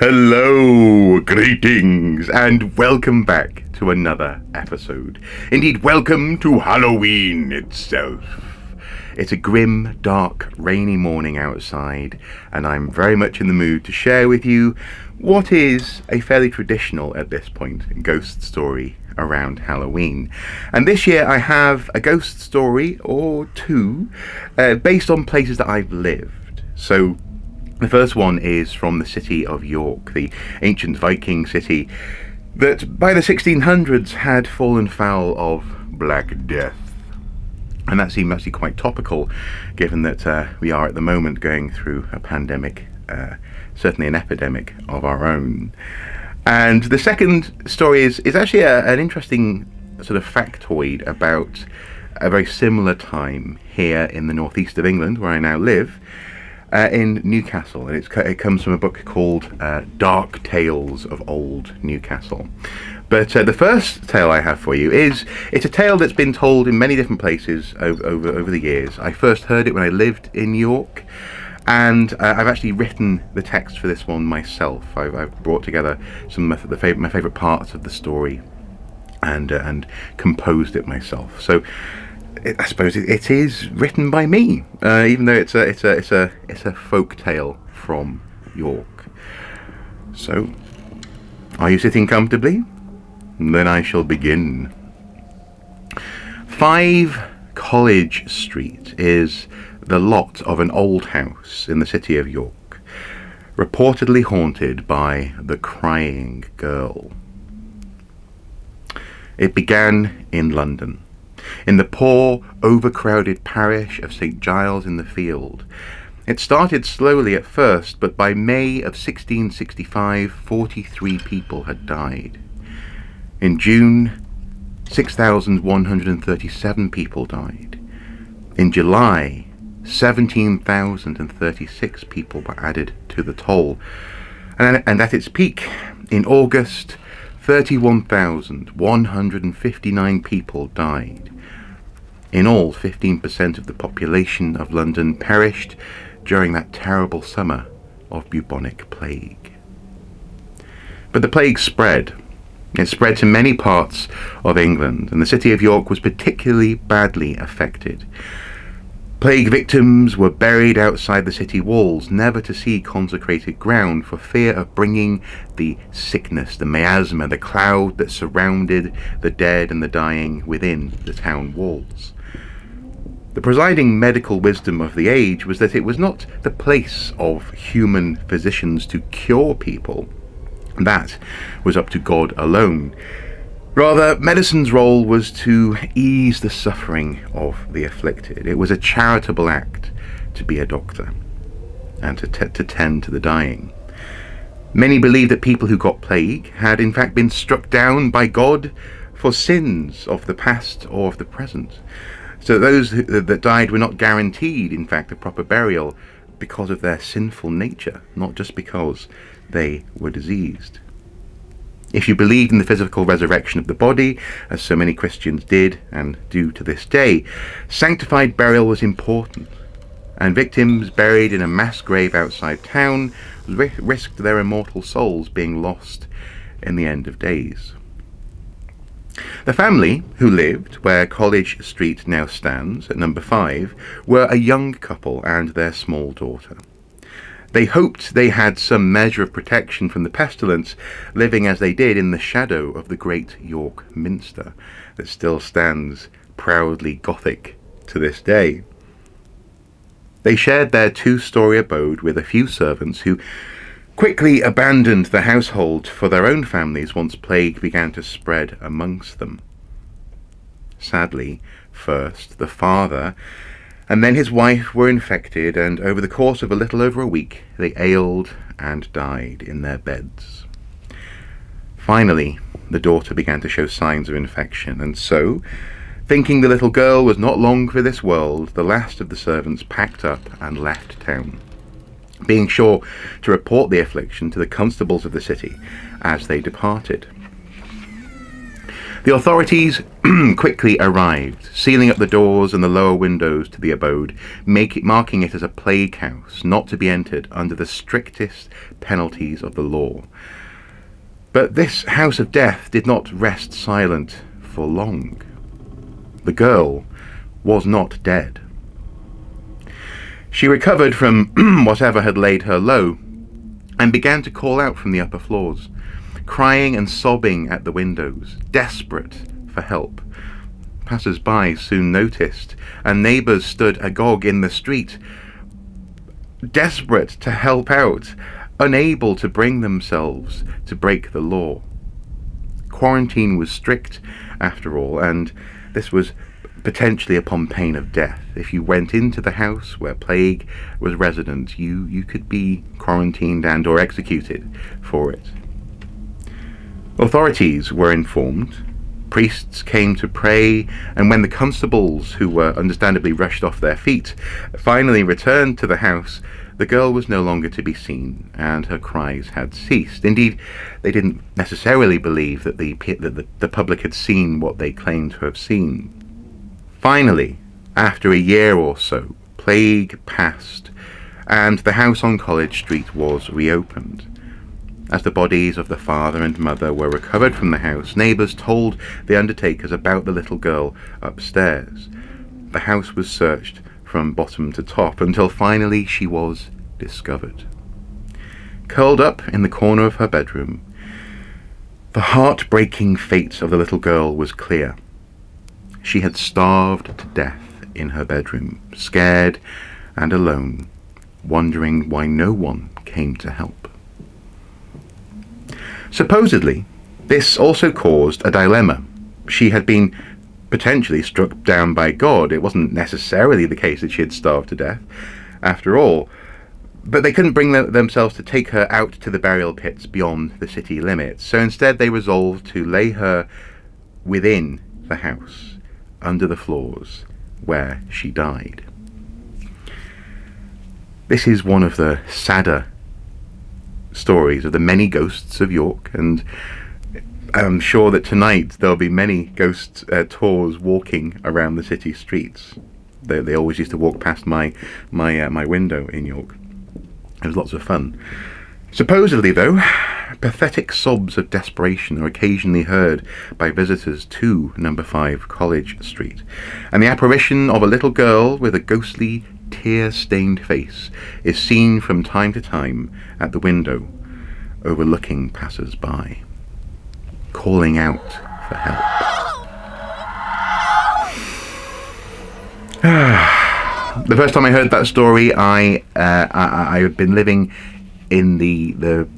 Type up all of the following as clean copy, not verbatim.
Hello, greetings, and welcome back to another episode. Indeed, welcome to Halloween itself. It's a grim, dark, rainy morning outside, and I'm very much in the mood to share with you what is a fairly traditional, at this point, ghost story around Halloween. And this year I have a ghost story or two based on places that I've lived. So the first one is from the city of York, the ancient Viking city that by the 1600s had fallen foul of Black Death. And that seemed actually quite topical, given that we are at the moment going through a pandemic, certainly an epidemic of our own. And the second story is actually an interesting sort of factoid about a very similar time here in the northeast of England, where I now live. In Newcastle, and it comes from a book called Dark Tales of Old Newcastle. But the first tale I have for you it's a tale that's been told in many different places over the years. I first heard it when I lived in York, and I've actually written the text for this one myself. I've brought together some of my favourite parts of the story and composed it myself. So I suppose it is written by me, even though it's a folk tale from York. So, are you sitting comfortably? Then I shall begin. 5 College Street is the lot of an old house in the city of York, reportedly haunted by the Crying Girl. It began in London, in the poor, overcrowded parish of St. Giles in the Field. It started slowly at first, but by May of 1665, 43 people had died. In June, 6,137 people died. In July, 17,036 people were added to the toll. And at its peak, in August, 31,159 people died. In all, 15% of the population of London perished during that terrible summer of bubonic plague. But the plague spread. It spread to many parts of England, and the city of York was particularly badly affected. Plague victims were buried outside the city walls, never to see consecrated ground, for fear of bringing the sickness, the miasma, the cloud that surrounded the dead and the dying within the town walls. The presiding medical wisdom of the age was that it was not the place of human physicians to cure people. That was up to God alone. Rather, medicine's role was to ease the suffering of the afflicted. It was a charitable act to be a doctor and to tend to the dying. Many believed that people who got plague had in fact been struck down by God for sins of the past or of the present. So those that died were not guaranteed, in fact, a proper burial because of their sinful nature, not just because they were diseased. If you believed in the physical resurrection of the body, as so many Christians did and do to this day, sanctified burial was important, and victims buried in a mass grave outside town risked their immortal souls being lost in the end of days. The family who lived where College Street now stands, at number 5, were a young couple and their small daughter. They hoped they had some measure of protection from the pestilence, living as they did in the shadow of the great York Minster that still stands proudly Gothic to this day. They shared their 2-story abode with a few servants who quickly abandoned the household for their own families once plague began to spread amongst them. Sadly, first the father and then his wife were infected, and over the course of a little over a week, they ailed and died in their beds. Finally, the daughter began to show signs of infection, and so, thinking the little girl was not long for this world, the last of the servants packed up and left town, being sure to report the affliction to the constables of the city as they departed. The authorities quickly arrived, sealing up the doors and the lower windows to the abode, marking it as a plague house, not to be entered under the strictest penalties of the law. But this house of death did not rest silent for long. The girl was not dead. She recovered from whatever had laid her low and began to call out from the upper floors, crying and sobbing at the windows, desperate for help. Passers-by soon noticed, and neighbours stood agog in the street, desperate to help out, unable to bring themselves to break the law. Quarantine was strict, after all, and this was potentially upon pain of death. If you went into the house where plague was resident, you could be quarantined and or executed for it. Authorities were informed, priests came to pray, and when the constables, who were understandably rushed off their feet, finally returned to the house, the girl was no longer to be seen, and her cries had ceased. Indeed, they didn't necessarily believe that the public had seen what they claimed to have seen. Finally, after a year or so, plague passed, and the house on College Street was reopened. As the bodies of the father and mother were recovered from the house, neighbours told the undertakers about the little girl upstairs. The house was searched from bottom to top until finally she was discovered. Curled up in the corner of her bedroom, the heart-breaking fate of the little girl was clear. She had starved to death in her bedroom, scared and alone, wondering why no one came to help. Supposedly, this also caused a dilemma. She had been potentially struck down by God. It wasn't necessarily the case that she had starved to death, after all, but they couldn't bring themselves to take her out to the burial pits beyond the city limits, so instead they resolved to lay her within the house, under the floors, where she died. This is one of the sadder stories of the many ghosts of York, and I'm sure that tonight there'll be many ghost tours walking around the city streets. They always used to walk past my window in York. It was lots of fun. Supposedly, though, pathetic sobs of desperation are occasionally heard by visitors to number 5 College Street, and the apparition of a little girl with a ghostly, tear-stained face is seen from time to time at the window, overlooking passers-by, calling out for help. The first time I heard that story, I had been living in the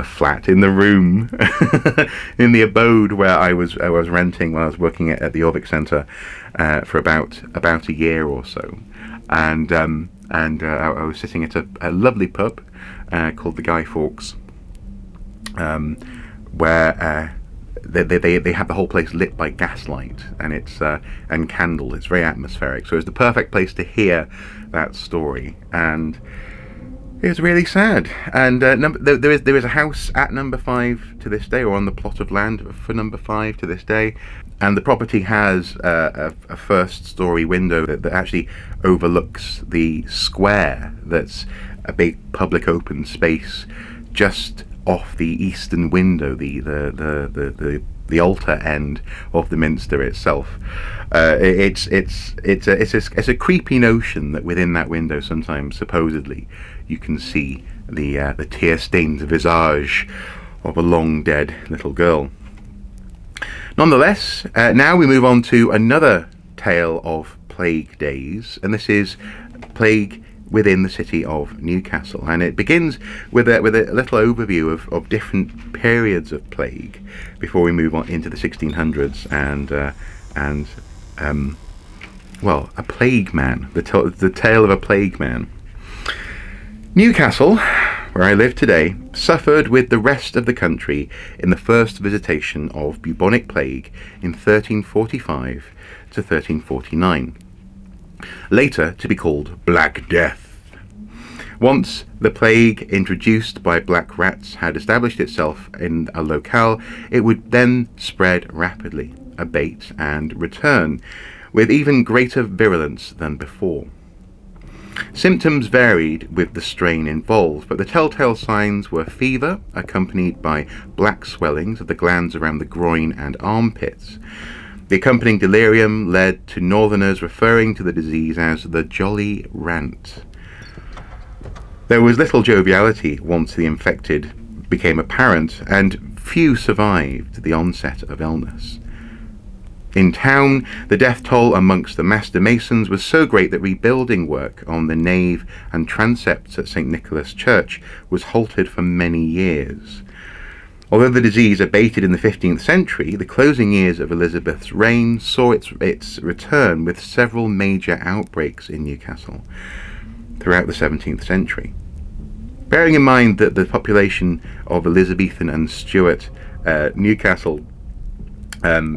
flat, in the room, in the abode where I was renting when I was working at the Jorvik Centre for about a year or so, and I was sitting at a lovely pub called the Guy Fawkes, where they have the whole place lit by gaslight and candle. It's very atmospheric, so it's the perfect place to hear that story. And it was really sad. And there is a house at number 5 to this day, or on the plot of land for number 5 to this day. And the property has a first-story window that actually overlooks the square. That's a big public open space just off the eastern window, the altar end of the minster itself. It's a creepy notion that within that window sometimes, supposedly, you can see the tear-stained visage of a long dead little girl. Nonetheless, now we move on to another tale of plague days, and this is plague within the city of Newcastle, and it begins with a little overview of different periods of plague before we move on into the 1600s and a plague man, the tale of a plague man. Newcastle, where I live today, suffered with the rest of the country in the first visitation of bubonic plague in 1345 to 1349. Later to be called Black Death. Once the plague introduced by black rats had established itself in a locale, it would then spread rapidly, abate and return, with even greater virulence than before. Symptoms varied with the strain involved, but the telltale signs were fever, accompanied by black swellings of the glands around the groin and armpits. The accompanying delirium led to northerners referring to the disease as the Jolly Rant. There was little joviality once the infected became apparent, and few survived the onset of illness. In town, the death toll amongst the master masons was so great that rebuilding work on the nave and transepts at St. Nicholas Church was halted for many years. Although the disease abated in the 15th century, the closing years of Elizabeth's reign saw its return with several major outbreaks in Newcastle throughout the 17th century. Bearing in mind that the population of Elizabethan and Stuart Newcastle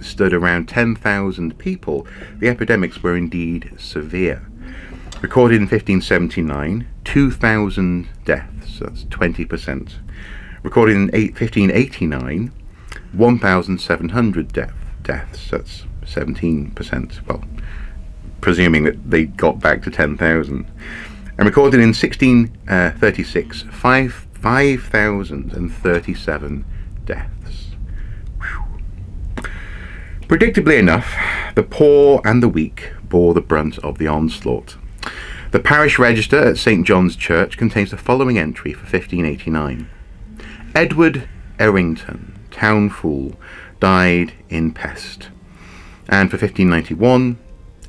stood around 10,000 people, the epidemics were indeed severe. Recorded in 1579, 2,000 deaths, that's 20%. Recorded in 1589, 1,700 deaths, that's 17%, well, presuming that they got back to 10,000. And recorded in 1636, 5,037 deaths. Predictably enough, the poor and the weak bore the brunt of the onslaught. The parish register at St. John's Church contains the following entry for 1589. Edward Errington, town fool, died in pest. And for 1591,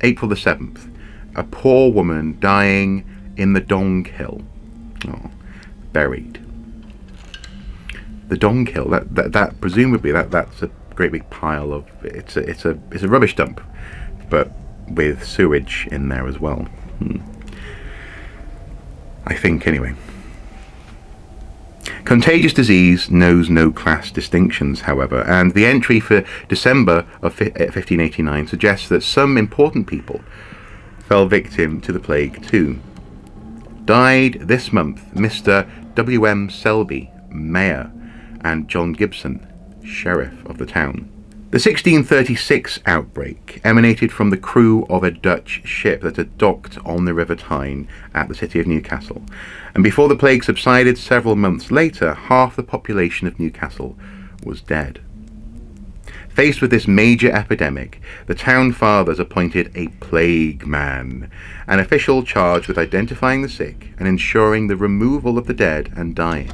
April the 7th, a poor woman dying in the Dong Hill. Oh, buried. The Dong Hill, that presumably that's a great big pile of it's a rubbish dump, but with sewage in there as well. I think anyway. Contagious disease knows no class distinctions, however, and the entry for December of 1589 suggests that some important people fell victim to the plague too. Died this month Mr. W.M. Selby, Mayor, and John Gibson, Sheriff of the town. The 1636 outbreak emanated from the crew of a Dutch ship that had docked on the River Tyne at the city of Newcastle, and before the plague subsided several months later, half the population of Newcastle was dead. Faced with this major epidemic, the town fathers appointed a plague man, an official charged with identifying the sick and ensuring the removal of the dead and dying.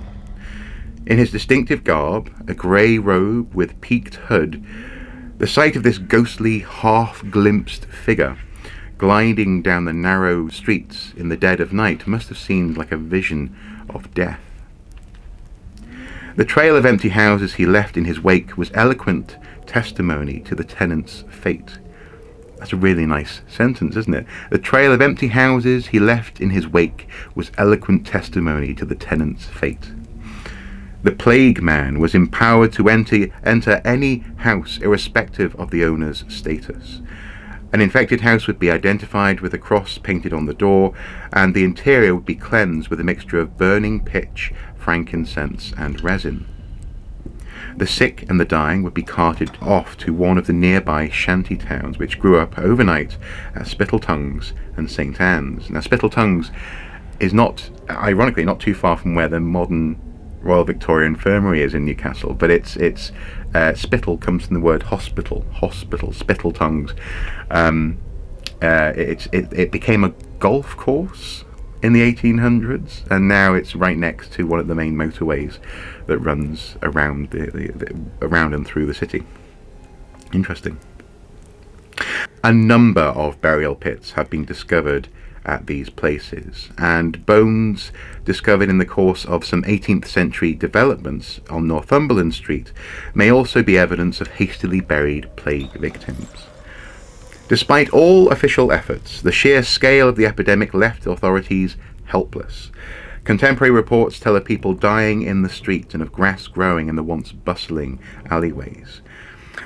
In his distinctive garb, a grey robe with peaked hood, the sight of this ghostly, half-glimpsed figure gliding down the narrow streets in the dead of night must have seemed like a vision of death. The trail of empty houses he left in his wake was eloquent testimony to the tenants' fate. That's a really nice sentence, isn't it? The trail of empty houses he left in his wake was eloquent testimony to the tenants' fate. The plague man was empowered to enter any house irrespective of the owner's status. An infected house would be identified with a cross painted on the door, and the interior would be cleansed with a mixture of burning pitch, frankincense, and resin. The sick and the dying would be carted off to one of the nearby shanty towns, which grew up overnight at Spitaltongues and St. Anne's. Now, Spitaltongues is ironically, not too far from where the modern Royal Victoria Infirmary is in Newcastle, but it's spittle comes from the word hospital, Spitaltongues. It became a golf course in the 1800s, and now it's right next to one of the main motorways that runs around around and through the city. Interesting. A number of burial pits have been discovered at these places, and bones discovered in the course of some 18th century developments on Northumberland Street may also be evidence of hastily buried plague victims. Despite all official efforts, the sheer scale of the epidemic left authorities helpless. Contemporary reports tell of people dying in the streets and of grass growing in the once bustling alleyways.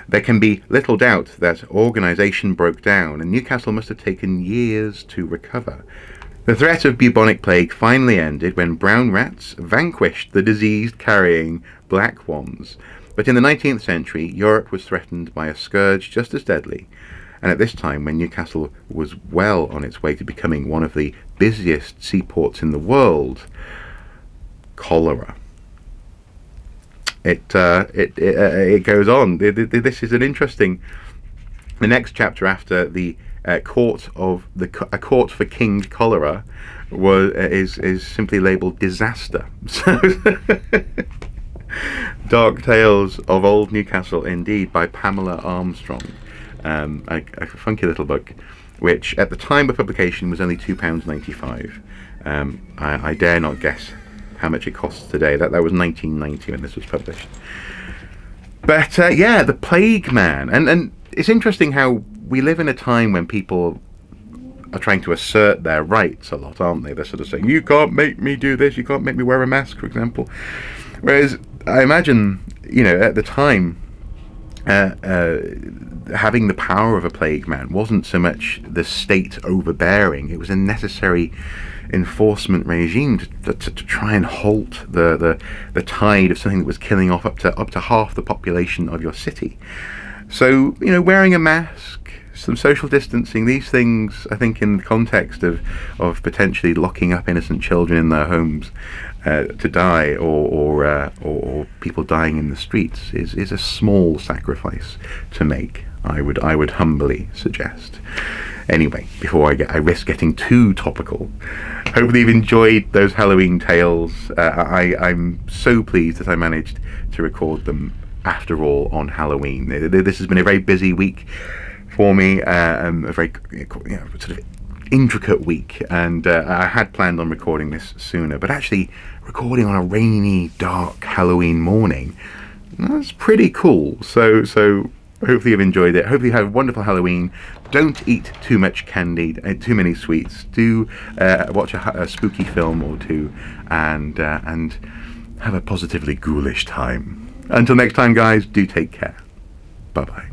There can be little doubt that organisation broke down, and Newcastle must have taken years to recover. The threat of bubonic plague finally ended when brown rats vanquished the disease-carrying black ones. But in the 19th century, Europe was threatened by a scourge just as deadly, and at this time, when Newcastle was well on its way to becoming one of the busiest seaports in the world, cholera. It goes on. This is an interesting. The next chapter after the court for King Cholera is simply labelled disaster. So Dark Tales of Old Newcastle, indeed, by Pamela Armstrong. A funky little book, which at the time of publication was only £2.95. I dare not guess how much it costs today. That was 1990 when this was published. But yeah, the Plague Man, and it's interesting how we live in a time when people are trying to assert their rights a lot, aren't they? They're sort of saying, you can't make me do this, you can't make me wear a mask, for example. Whereas I imagine, at the time, having the power of a plague man wasn't so much the state overbearing, it was a necessary enforcement regime to try and halt the tide of something that was killing off up to half the population of your city. So, wearing a mask, some social distancing, these things, I think, in the context of potentially locking up innocent children in their homes to die, or people dying in the streets, is a small sacrifice to make. I would humbly suggest. Anyway, before I risk getting too topical, hopefully you've enjoyed those Halloween tales. I'm so pleased that I managed to record them after all on Halloween. This has been a very busy week for me, a very sort of intricate week, and I had planned on recording this sooner, but actually recording on a rainy, dark Halloween morning, that's pretty cool. So hopefully you've enjoyed it. Hopefully you have a wonderful Halloween. Don't eat too much candy, too many sweets. Do watch a spooky film or two, and have a positively ghoulish time. Until next time, guys, do take care. Bye-bye.